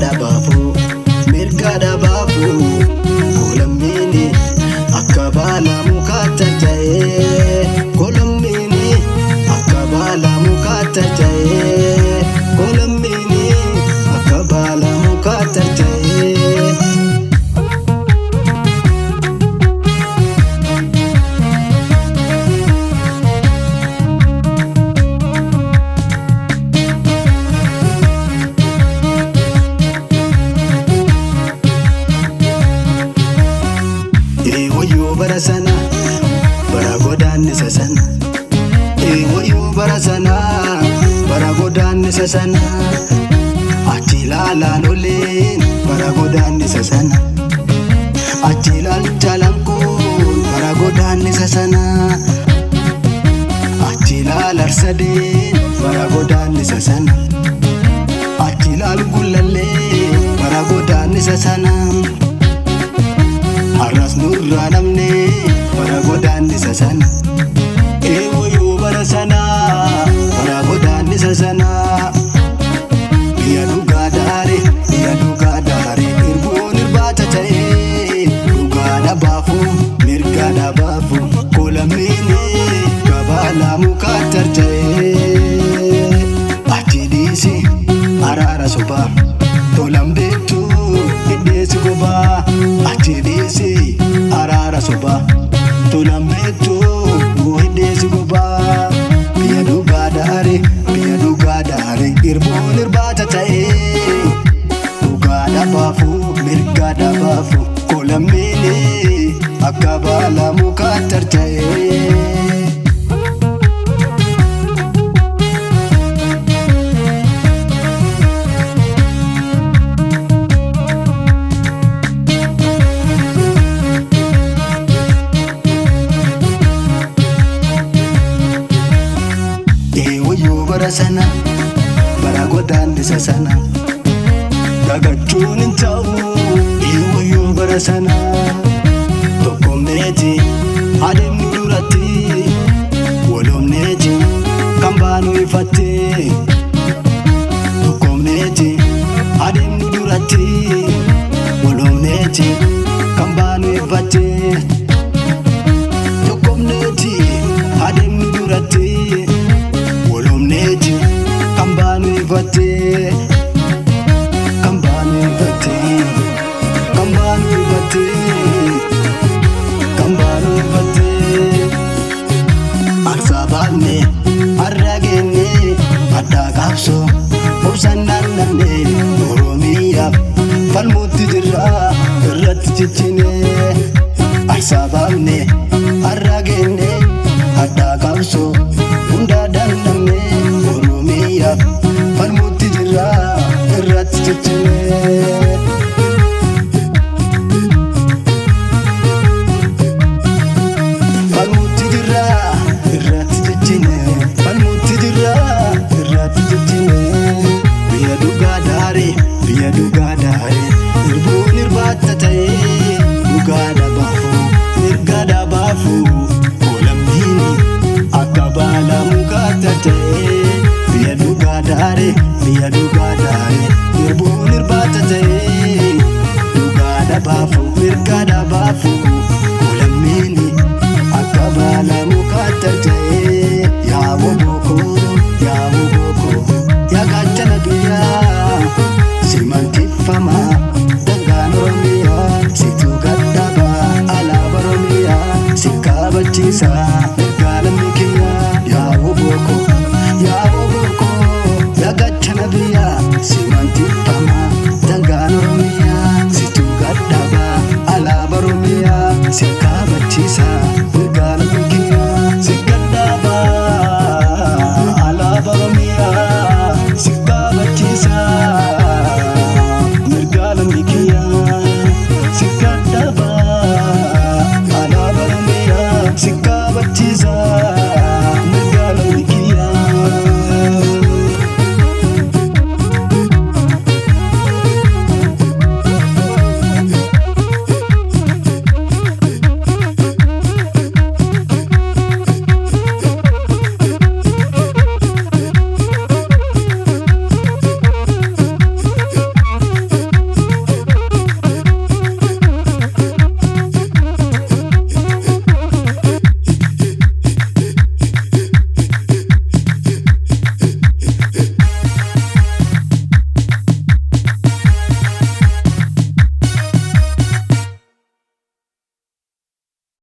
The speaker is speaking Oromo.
dhabafu mirga dhabafu kolammini akka baala mukaatti ta'e kolammini akka baala mukaatti ta'e kolammini akka baala mukaatti ta'e bara sana bara godaannisa sana wayyoo bara sana bara godaannisa sana achi ilaalaan oleen bara godaannisa sana achi ilaalchaan kun bara godaannisa sana achi ilaal arsadeen bara godaannisa sana achi ilaal gullallee bara godaannisa sana arras nurra namne bara godaannisa sana wayyoo bara sana bara godaannisa sana biyya dhugaa daare irboon irbaata ta'e dhugaa dhabaafu mirga dhabaafu kolammini kabaala mukaatti ta'e ati dhiisi araara sobaa tolan beektu hidheessi gobaa ati dhiisi araara sobaa tolan beektu hidheessi gobaa biyya dhugaa daare irboon irbaata ta'e dhugaa dhabaafu mirga dhabaafu kolammini akka baala mukaatti ta'e bara sana bara godaannisa sana dagachuun hin ta'u wayyoo bara sana tokkomneeti adeemnu duratti waloomneeti kan baanu ifatte tokkomneeti adeemnu duratti waloomneeti kan baanu ifatte tokkomneeti adeemnu duratti kambanu ifate arsabane arragene adda qabso obsannan namne oromiya falmutti dirra irratti cichine arsabane arragene adda qabso hunda dandamne oromiya falmutti dirra irratti cichine biyya dhugaa daare irboon irbaata ta'e dhugaa dhabaafu mirga dhabaafu kolammini akka baala mukaatti ta'e biyya dhugaa daare irboon irbaata ta'e dhugaa dhabaafu